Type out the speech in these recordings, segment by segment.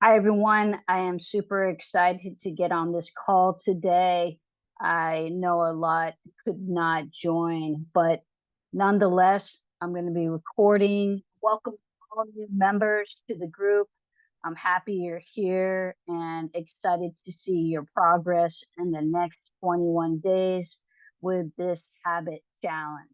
Hi, everyone. I am super excited to get on this call today. I know a lot could not join, but nonetheless, I'm going to be recording. Welcome all new members to the group. I'm happy you're here and excited to see your progress in the next 21 days with this habit challenge.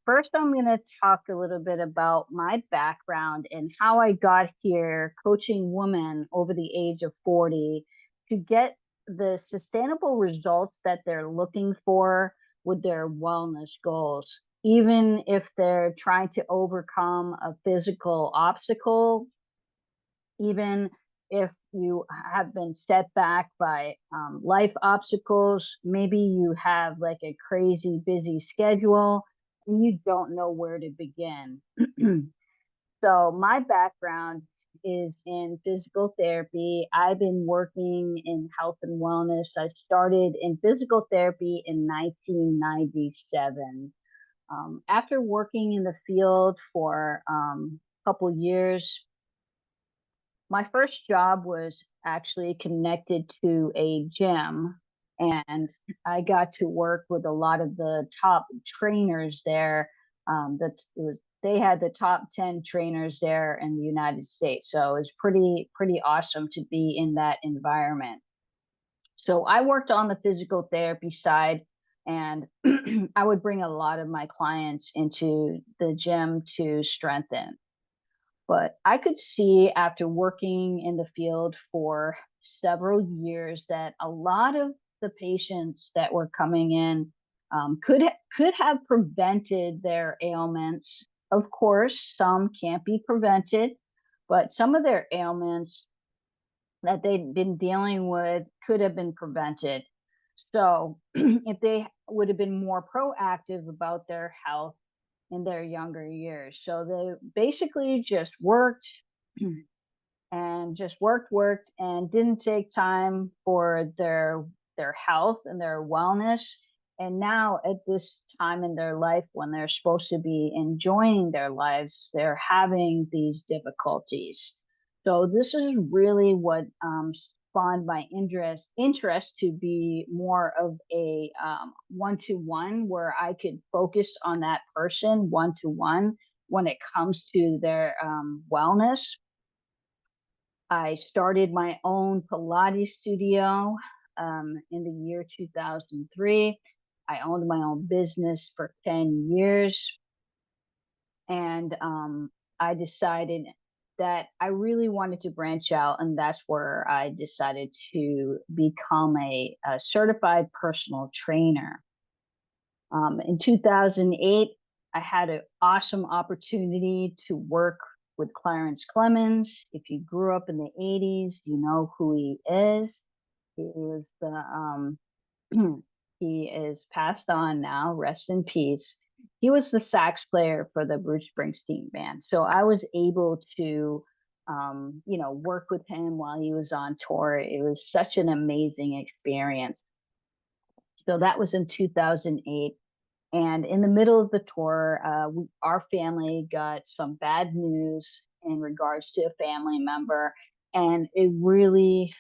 First, I'm going to talk a little bit about my background and how I got here coaching women over the age of 40 to get the sustainable results that they're looking for with their wellness goals. Even if they're trying to overcome a physical obstacle, even if you have been set back by life obstacles, maybe you have like a crazy busy schedule and you don't know where to begin. So, my background is in physical therapy. I've been working in health and wellness. I started in physical therapy in 1997. After working in the field for a couple years, my first job was actually connected to a gym, and I got to work with a lot of the top trainers there. They had the top 10 trainers there in the United States, so it was pretty awesome to be in that environment. So I worked on the physical therapy side, and I would bring a lot of my clients into the gym to strengthen. But I could see after working in the field for several years that a lot of the patients that were coming in could have prevented their ailments. Of course, some can't be prevented, but some of their ailments that they'd been dealing with could have been prevented. So, if they would have been more proactive about their health in their younger years. So they basically just worked and just worked and didn't take time for their health and their wellness. And now at this time in their life when they're supposed to be enjoying their lives, they're having these difficulties. So this is really what spawned my interest to be more of a one-to-one, where I could focus on that person one-to-one when it comes to their wellness. I started my own Pilates studio in the year 2003. I owned my own business for 10 years. And I decided that I really wanted to branch out. And that's where I decided to become a certified personal trainer. In 2008, I had an awesome opportunity to work with Clarence Clemens. If you grew up in the 80s, you know who he is. He is he is passed on now, rest in peace. He was the sax player for the Bruce Springsteen band. So I was able to work with him while he was on tour. It was such an amazing experience. So that was in 2008. And in the middle of the tour, our family got some bad news in regards to a family member, and it really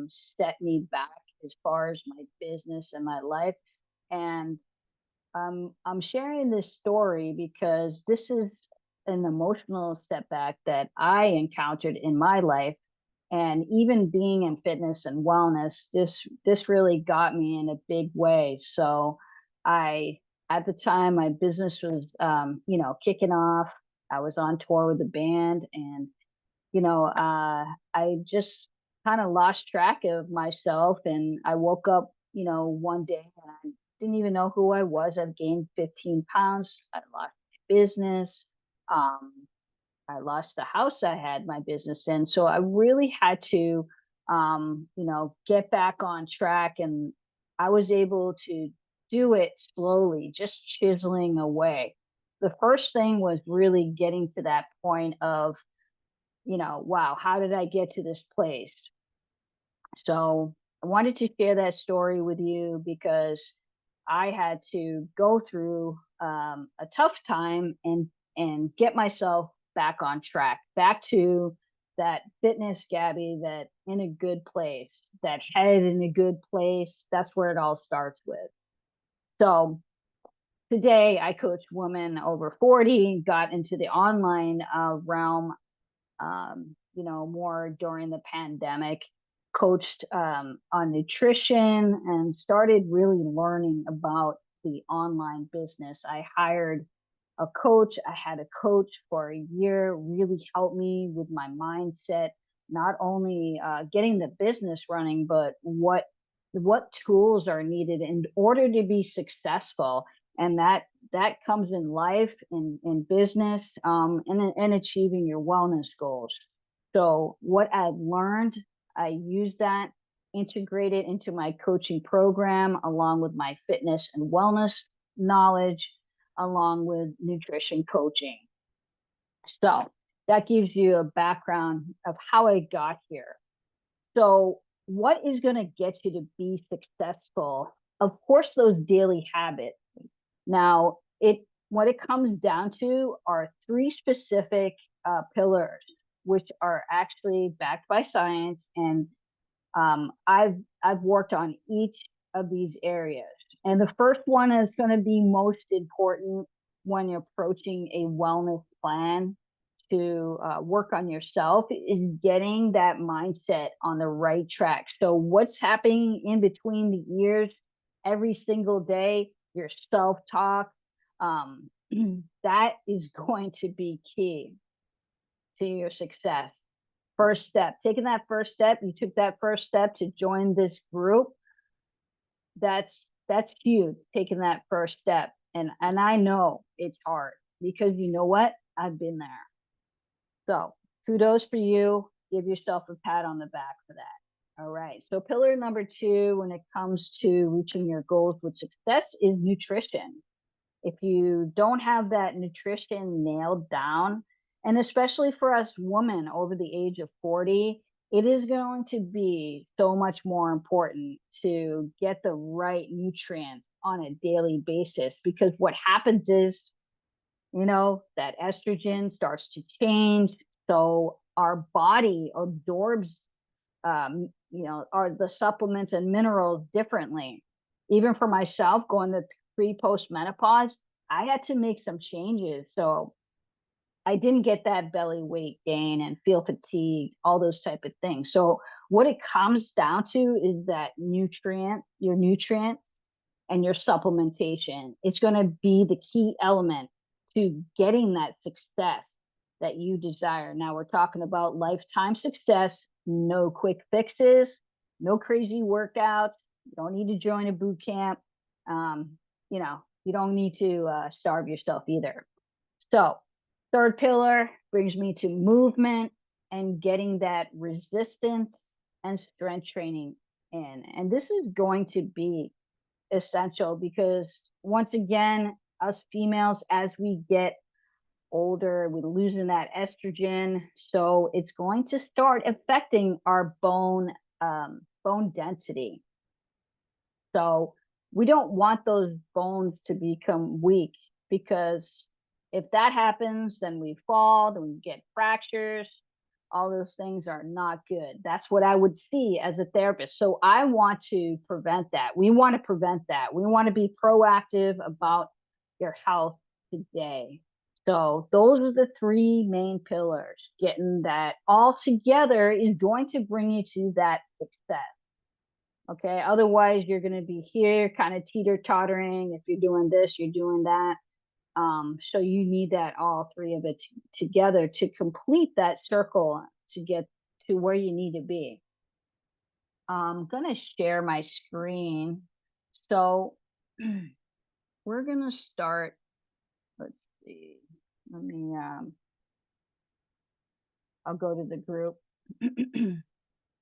set me back as far as my business and my life. And I'm sharing this story because this is an emotional setback that I encountered in my life. And even being in fitness and wellness, this really got me in a big way. So I at the time my business was kicking off. I was on tour with the band, and I just kind of lost track of myself, and I woke up one day and I didn't even know who I was. I've gained 15 pounds. I lost my business. um, I lost the house I had my business in. So I really had to, get back on track. And I was able to do it slowly, just chiseling away. The first thing was really getting to that point of, wow, how did I get to this place? So I wanted to share that story with you because I had to go through a tough time and get myself back on track, back to that fitness, Gabby, that in a good place, that head in a good place. That's where it all starts with. So today I coach women over 40, got into the online realm, more during the pandemic, coached on nutrition and started really learning about the online business. I hired a coach. I had a coach for a year, really helped me with my mindset, not only getting the business running, but what tools are needed in order to be successful. And that comes in life, in business, and achieving your wellness goals. So what I've learned, I use that, integrate it into my coaching program along with my fitness and wellness knowledge, along with nutrition coaching. So that gives you a background of how I got here. So, what is going to get you to be successful? Of course, those daily habits. Now, what it comes down to are three specific pillars, which are actually backed by science, and I've worked on each of these areas. And the first one is going to be most important when you're approaching a wellness plan to work on yourself is getting that mindset on the right track. So what's happening in between the ears every single day, your self-talk, um, that is going to be key to your success. First step, taking that first step, you took that first step to join this group. That's huge, taking that first step. And I know it's hard because you know what? I've been there. So kudos for you. Give yourself a pat on the back for that. All right. So pillar number 2 when it comes to reaching your goals with success is nutrition. If you don't have that nutrition nailed down, and especially for us women over the age of 40, it is going to be so much more important to get the right nutrients on a daily basis, because what happens is, that estrogen starts to change. So our body absorbs, are the supplements and minerals differently. Even for myself, going to pre-post menopause, I had to make some changes. So I didn't get that belly weight gain and feel fatigued, all those type of things. So what it comes down to is that your nutrients and your supplementation. It's going to be the key element to getting that success that you desire. Now we're talking about lifetime success, no quick fixes, no crazy workouts. You don't need to join a boot camp. You don't need to starve yourself either. So, third pillar brings me to movement and getting that resistance and strength training in. And this is going to be essential because, once again, us females, as we get older, we're losing that estrogen. So it's going to start affecting our bone density. So we don't want those bones to become weak, because if that happens, then we fall, then we get fractures. All those things are not good. That's what I would see as a therapist. So I want to prevent that. We want to prevent that. We want to be proactive about your health today. So those are the three main pillars. Getting that all together is going to bring you to that success. Okay. Otherwise, you're going to be here kind of teeter tottering. If you're doing this, you're doing that. So you need that all three of it together to complete that circle to get to where you need to be. I'm going to share my screen. So we're going to start. Let's see. Let me, I'll go to the group.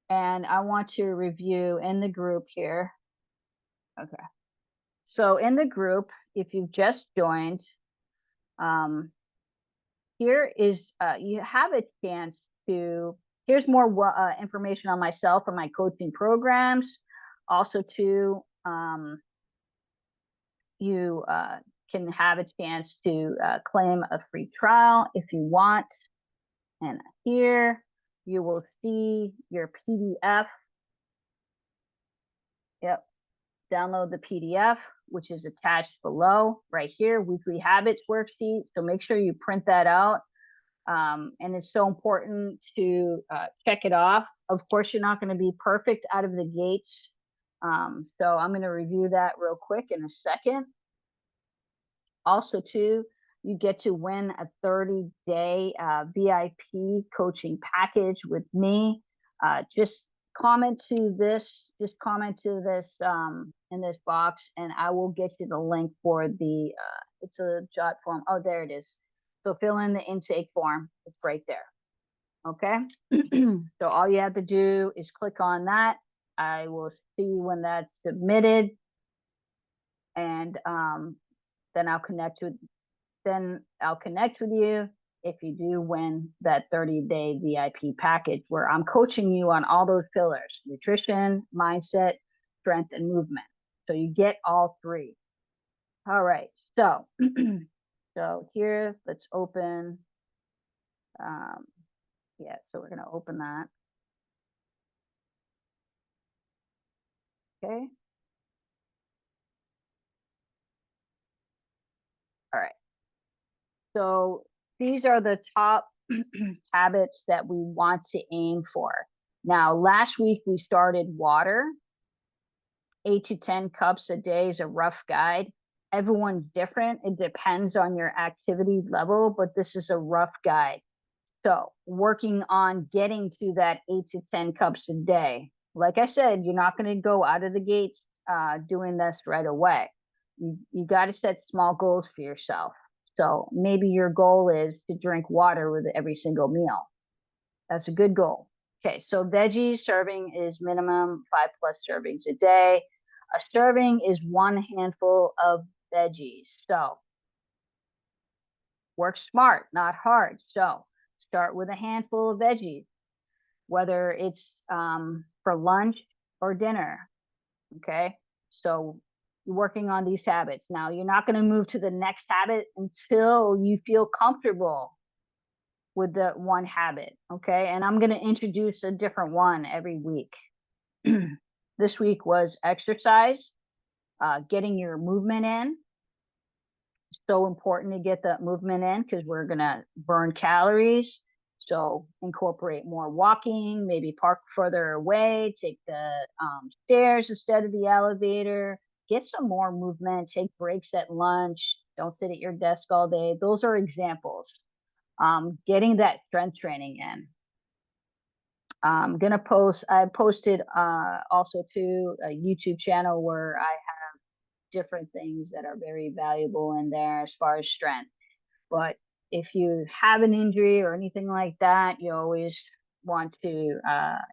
And I want to review in the group here. Okay. So in the group, if you've just joined, here is, you have a chance to, here's more information on myself and my coaching programs. Also too, you can have a chance to claim a free trial if you want. And here, You will see your PDF. Yep. Download the PDF, which is attached below right here, weekly habits worksheet. So make sure you print that out. And it's so important to check it off. Of course, you're not going to be perfect out of the gates. So I'm going to review that real quick in a second. Also, too, you get to win a 30-day VIP coaching package with me. Just comment to this in this box, and I will get you the link for the. It's a jot form. Oh, there it is. So fill in the intake form. It's right there. Okay. So all you have to do is click on that. I will see when that's submitted, and then I'll connect with you if you do win that 30-day VIP package where I'm coaching you on all those pillars: nutrition, mindset, strength, and movement. So you get all three. All right. So, so here, let's open. Yeah, so we're going to open that. Okay. All right. So these are the top habits that we want to aim for. Now, last week we started water. 8 to 10 cups a day is a rough guide. Everyone's different. It depends on your activity level, but this is a rough guide. So working on getting to that 8 to 10 cups a day. Like I said, you're not going to go out of the gates doing this right away. You got to set small goals for yourself. So maybe your goal is to drink water with every single meal. That's a good goal. Okay, so veggie serving is minimum 5+ servings a day. A serving is one handful of veggies. So work smart, not hard. So start with a handful of veggies, whether it's for lunch or dinner. Okay, so you're working on these habits. Now, you're not going to move to the next habit until you feel comfortable with the one habit. Okay, and I'm going to introduce a different one every week. This week was exercise, getting your movement in. So important to get that movement in because we're going to burn calories. So incorporate more walking, maybe park further away, take the stairs instead of the elevator, get some more movement, take breaks at lunch, don't sit at your desk all day. Those are examples. Getting that strength training in. I posted also to a YouTube channel where I have different things that are very valuable in there as far as strength. But if you have an injury or anything like that, you always want to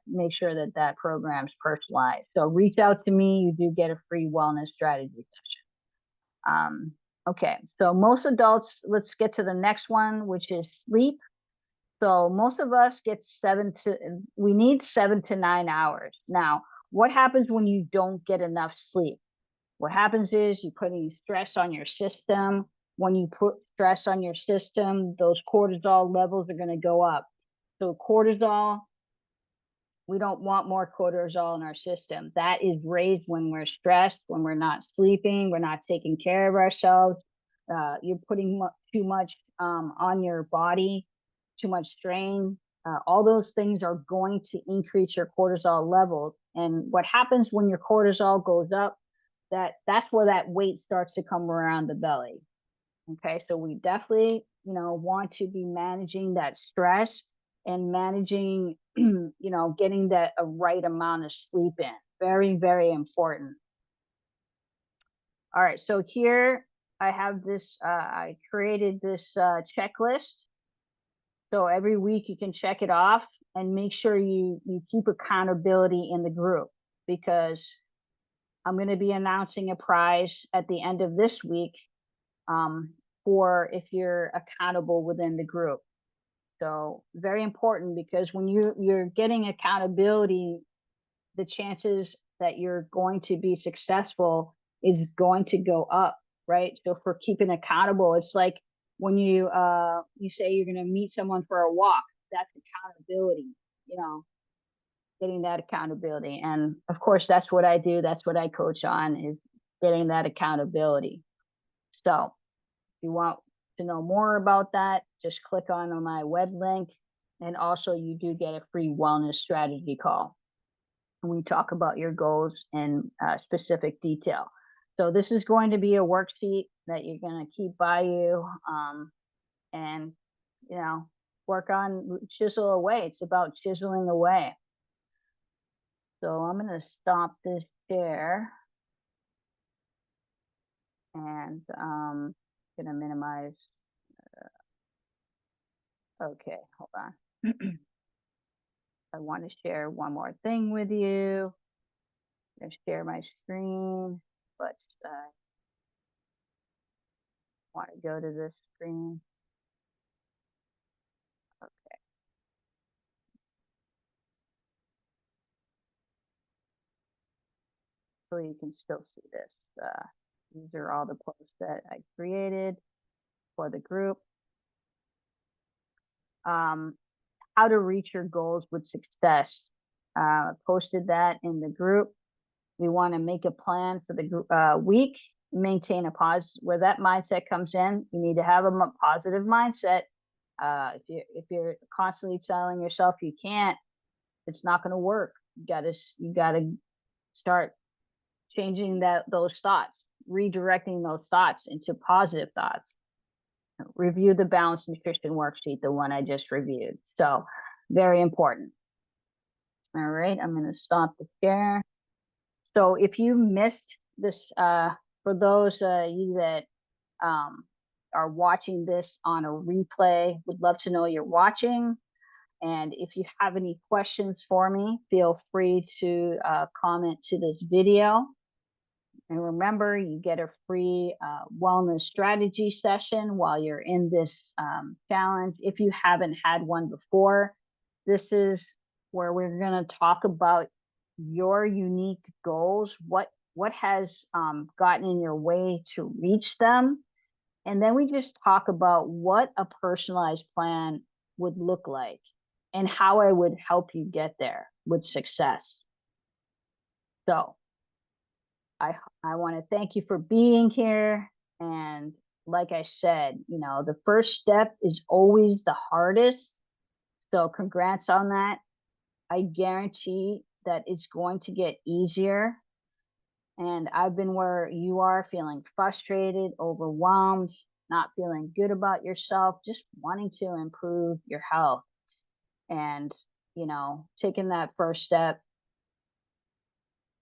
make sure that that program's personalized. So reach out to me. You do get a free wellness strategy session. Okay, so most adults, let's get to the next one, which is sleep. So most of us we need 7 to 9 hours. Now, what happens when you don't get enough sleep? What happens is you put stress on your system. When you put stress on your system, those cortisol levels are going to go up. So cortisol, we don't want more cortisol in our system. That is raised when we're stressed, when we're not sleeping, we're not taking care of ourselves. You're putting too much on your body, too much strain. All those things are going to increase your cortisol levels. And what happens when your cortisol goes up, that's where that weight starts to come around the belly. Okay, so we definitely, want to be managing that stress and managing, getting that a right amount of sleep in. Very, very important. All right, so here I have this, I created this checklist. So every week you can check it off and make sure you keep accountability in the group, because I'm going to be announcing a prize at the end of this week for if you're accountable within the group. So very important, because when you're getting accountability, the chances that you're going to be successful is going to go up, right? So for keeping accountable, it's like when you say you're going to meet someone for a walk, that's accountability. you know, getting that accountability. And of course, that's what I do. That's what I coach on is getting that accountability. So if you want to know more about that, just click on my web link. And also, you do get a free wellness strategy call. We talk about your goals in specific detail. So this is going to be a worksheet that you're going to keep by you, and you know work on chisel away. It's about chiseling away. So I'm going to stop this share and going to minimize. Okay, hold on. I want to share one more thing with you. I'm going to share my screen. Let's want to go to this screen. Okay, so you can still see this. These are all the posts that I created for the group. Um, how to reach your goals with success. Posted that in the group. We want to make a plan for the week, maintain a pause where that mindset comes in. You need to have a positive mindset. If you're constantly telling yourself you can't, it's not going to work. You got to start changing those thoughts, redirecting those thoughts into positive thoughts. Review the balanced nutrition worksheet, the one I just reviewed. So very important. All right, I'm going to stop the share. So if you missed this, for those you that um, are watching this on a replay, would love to know you're watching. And if you have any questions for me, feel free to comment to this video. And remember, you get a free wellness strategy session while you're in this challenge. If you haven't had one before, this is where we're going to talk about your unique goals, what has gotten in your way to reach them. And then we just talk about what a personalized plan would look like and how I would help you get there with success. So I I want to thank you for being here. And like I said, the first step is always the hardest. So congrats on that. I guarantee that it's going to get easier. And I've been where you are, feeling frustrated, overwhelmed, not feeling good about yourself, just wanting to improve your health. And, taking that first step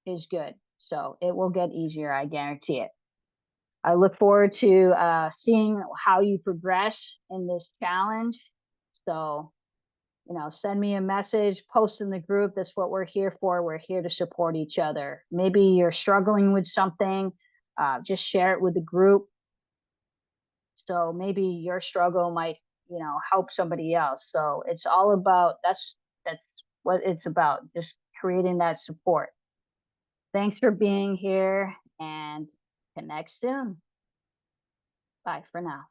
is good. So it will get easier. I guarantee it. I look forward to seeing how you progress in this challenge. So, send me a message, post in the group. That's what we're here for. We're here to support each other. Maybe you're struggling with something, just share it with the group. So maybe your struggle might, help somebody else. So it's all about that's what it's about, just creating that support. Thanks for being here and connect soon. Bye for now.